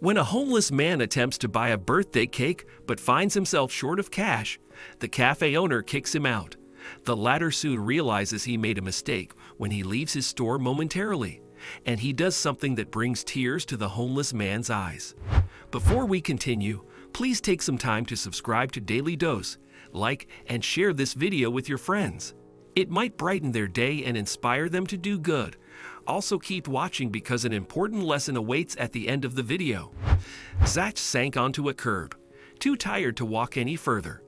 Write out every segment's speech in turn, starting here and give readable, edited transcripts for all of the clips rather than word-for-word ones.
When a homeless man attempts to buy a birthday cake but finds himself short of cash, the cafe owner kicks him out. The latter soon realizes he made a mistake when he leaves his store momentarily, and he does something that brings tears to the homeless man's eyes. Before we continue, please take some time to subscribe to Dailydose, like and share this video with your friends. It might brighten their day and inspire them to do good. Also keep watching because an important lesson awaits at the end of the video. Zach sank onto a curb, too tired to walk any further.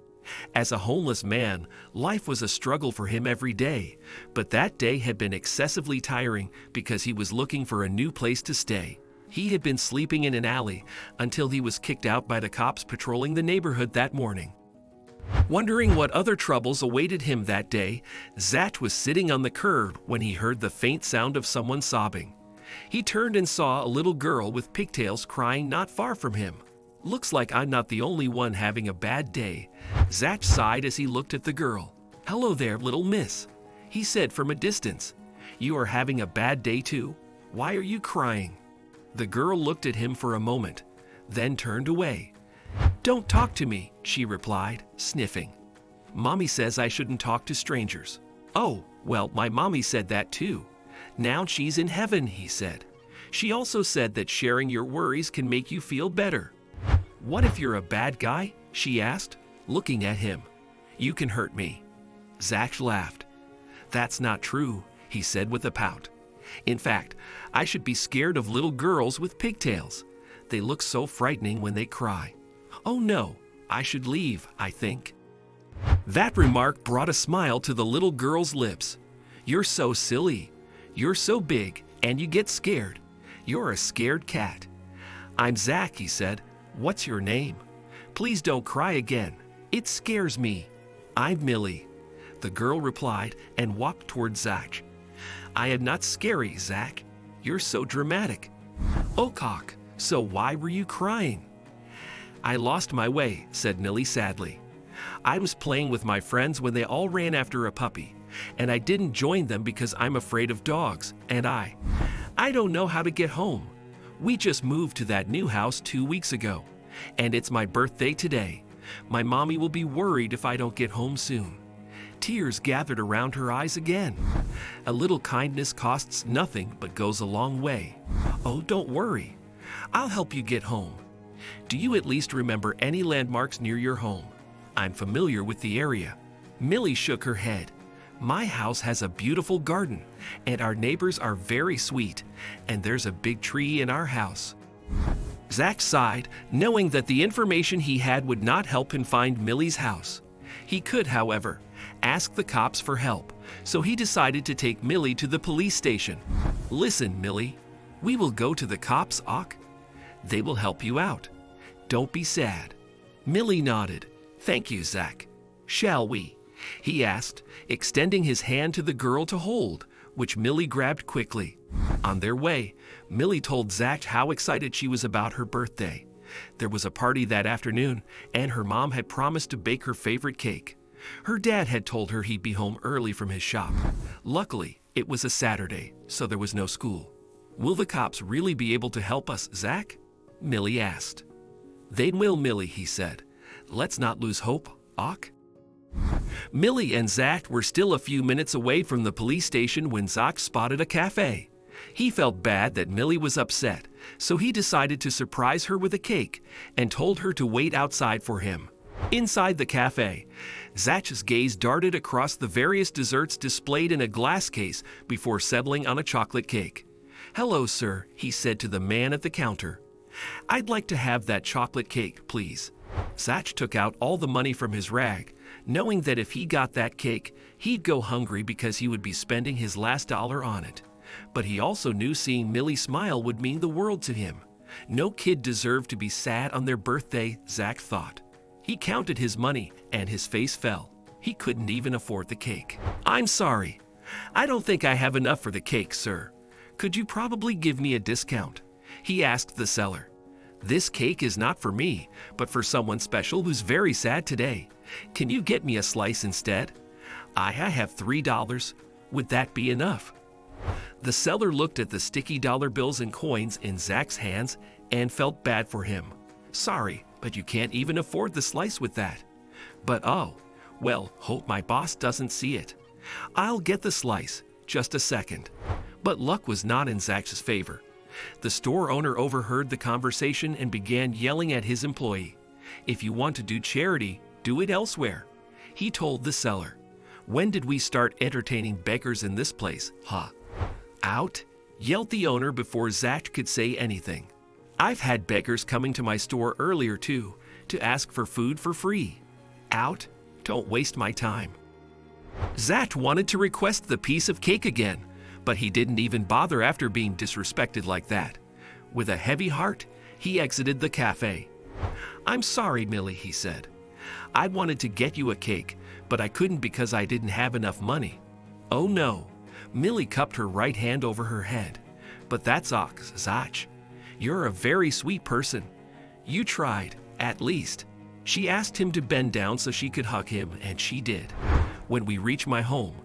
As a homeless man, life was a struggle for him every day, but that day had been excessively tiring because he was looking for a new place to stay. He had been sleeping in an alley until he was kicked out by the cops patrolling the neighborhood that morning. Wondering what other troubles awaited him that day, Zach was sitting on the curb when he heard the faint sound of someone sobbing. He turned and saw a little girl with pigtails crying not far from him. "Looks like I'm not the only one having a bad day," Zach sighed as he looked at the girl. "Hello there, little miss," he said from a distance. "You are having a bad day too? Why are you crying?" The girl looked at him for a moment, then turned away. "Don't talk to me," she replied, sniffing. "Mommy says I shouldn't talk to strangers." "Oh, well, my mommy said that too. Now she's in heaven," he said. "She also said that sharing your worries can make you feel better." "What if you're a bad guy?" she asked, looking at him. "You can hurt me." Zach laughed. "That's not true," he said with a pout. "In fact, I should be scared of little girls with pigtails. They look so frightening when they cry. Oh no, I should leave, I think." That remark brought a smile to the little girl's lips. "You're so silly. You're so big, and you get scared. You're a scared cat." "I'm Zach," he said. "What's your name? Please don't cry again. It scares me." "I'm Millie," the girl replied and walked toward Zach. "I am not scary, Zach. You're so dramatic." "Oh, cock, so why were you crying?" "I lost my way," said Millie sadly. "I was playing with my friends when they all ran after a puppy, and I didn't join them because I'm afraid of dogs, and I don't know how to get home. We just moved to that new house 2 weeks ago, and it's my birthday today. My mommy will be worried if I don't get home soon." Tears gathered around her eyes again. A little kindness costs nothing but goes a long way. "Oh, don't worry. I'll help you get home. Do you at least remember any landmarks near your home? I'm familiar with the area." Millie shook her head. "My house has a beautiful garden, and our neighbors are very sweet, and there's a big tree in our house." Zach sighed, knowing that the information he had would not help him find Millie's house. He could, however, ask the cops for help, so he decided to take Millie to the police station. "Listen, Millie, we will go to the cops, ok? They will help you out. Don't be sad." Millie nodded. "Thank you, Zach. Shall we?" he asked, extending his hand to the girl to hold, which Millie grabbed quickly. On their way, Millie told Zach how excited she was about her birthday. There was a party that afternoon, and her mom had promised to bake her favorite cake. Her dad had told her he'd be home early from his shop. Luckily, it was a Saturday, so there was no school. "Will the cops really be able to help us, Zach?" Millie asked. "They will, Millie," he said. "Let's not lose hope, ok?" Millie and Zach were still a few minutes away from the police station when Zach spotted a cafe. He felt bad that Millie was upset, so he decided to surprise her with a cake and told her to wait outside for him. Inside the cafe, Zach's gaze darted across the various desserts displayed in a glass case before settling on a chocolate cake. "Hello, sir," he said to the man at the counter. "I'd like to have that chocolate cake, please." Zach took out all the money from his rag, knowing that if he got that cake, he'd go hungry because he would be spending his last dollar on it. But he also knew seeing Millie smile would mean the world to him. No kid deserved to be sad on their birthday, Zach thought. He counted his money, and his face fell. He couldn't even afford the cake. "I'm sorry. I don't think I have enough for the cake, sir. Could you probably give me a discount?" he asked the seller. "This cake is not for me, but for someone special who's very sad today. Can you get me a slice instead? I have $3. Would that be enough?" The seller looked at the sticky dollar bills and coins in Zach's hands and felt bad for him. Sorry, but you can't even afford the slice with that. But oh, well, hope my boss doesn't see it. I'll get the slice, just a second. But luck was not in Zach's favor. The store owner overheard the conversation and began yelling at his employee. If you want to do charity, do it elsewhere. He told the seller. When did we start entertaining beggars in this place, huh? Out, yelled the owner before Zach could say anything. I've had beggars coming to my store earlier too, to ask for food for free. Out, don't waste my time. Zach wanted to request the piece of cake again, but he didn't even bother after being disrespected like that. With a heavy heart, he exited the cafe. I'm sorry, Millie, he said. I wanted to get you a cake, but I couldn't because I didn't have enough money. Oh no, Millie cupped her right hand over her head. But that's Zach. You're a very sweet person. You tried, at least. She asked him to bend down so she could hug him, and she did. When we reach my home,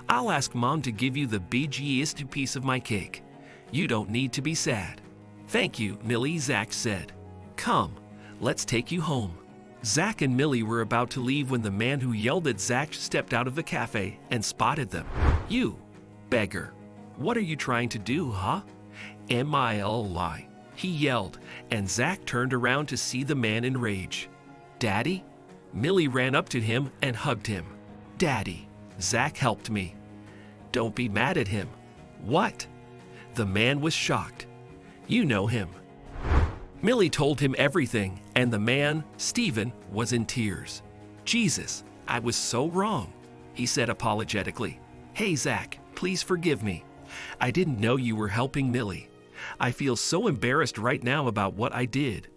I'll ask Mom to give you the biggest piece of my cake. You don't need to be sad. Thank you, Millie, Zach said. Come, let's take you home. Zach and Millie were about to leave when the man who yelled at Zach stepped out of the cafe and spotted them. You, beggar, what are you trying to do, huh? Millie, he yelled, and Zach turned around to see the man in rage. Daddy? Millie ran up to him and hugged him. Daddy, Zach helped me. Don't be mad at him. What? The man was shocked. You know him. Millie told him everything, and the man, Stephen, was in tears. Jesus, I was so wrong, he said apologetically. Hey, Zach, please forgive me. I didn't know you were helping Millie. I feel so embarrassed right now about what I did.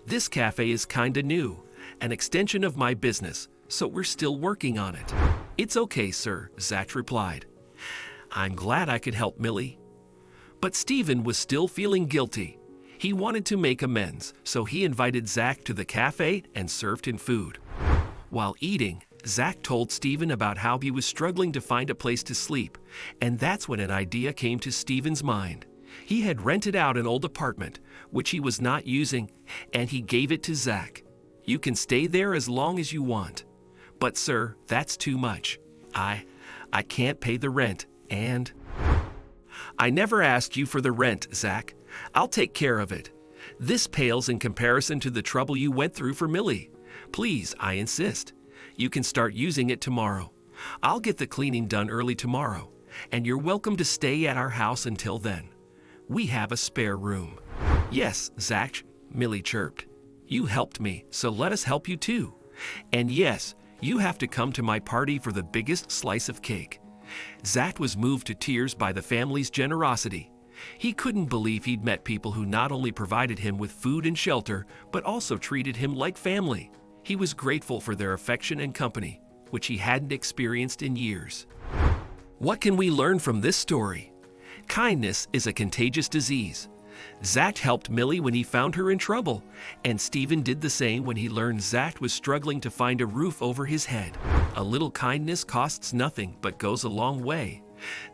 This cafe is kinda new, an extension of my business, so we're still working on it. It's okay, sir, Zach replied. I'm glad I could help Millie. But Stephen was still feeling guilty. He wanted to make amends, so he invited Zach to the cafe and served him food. While eating, Zach told Stephen about how he was struggling to find a place to sleep, and that's when an idea came to Stephen's mind. He had rented out an old apartment, which he was not using, and he gave it to Zach. You can stay there as long as you want. But sir, that's too much. I can't pay the rent, and... I never asked you for the rent, Zach. I'll take care of it. This pales in comparison to the trouble you went through for Millie. Please, I insist. You can start using it tomorrow. I'll get the cleaning done early tomorrow, and you're welcome to stay at our house until then. We have a spare room. Yes, Zach, Millie chirped. You helped me, so let us help you too. And yes, you have to come to my party for the biggest slice of cake. Zach was moved to tears by the family's generosity. He couldn't believe he'd met people who not only provided him with food and shelter, but also treated him like family. He was grateful for their affection and company, which he hadn't experienced in years. What can we learn from this story? Kindness is a contagious disease. Zach helped Millie when he found her in trouble, and Stephen did the same when he learned Zach was struggling to find a roof over his head. A little kindness costs nothing but goes a long way.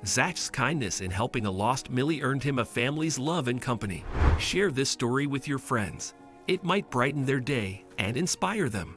Zach's kindness in helping a lost Millie earned him a family's love and company. Share this story with your friends. It might brighten their day and inspire them.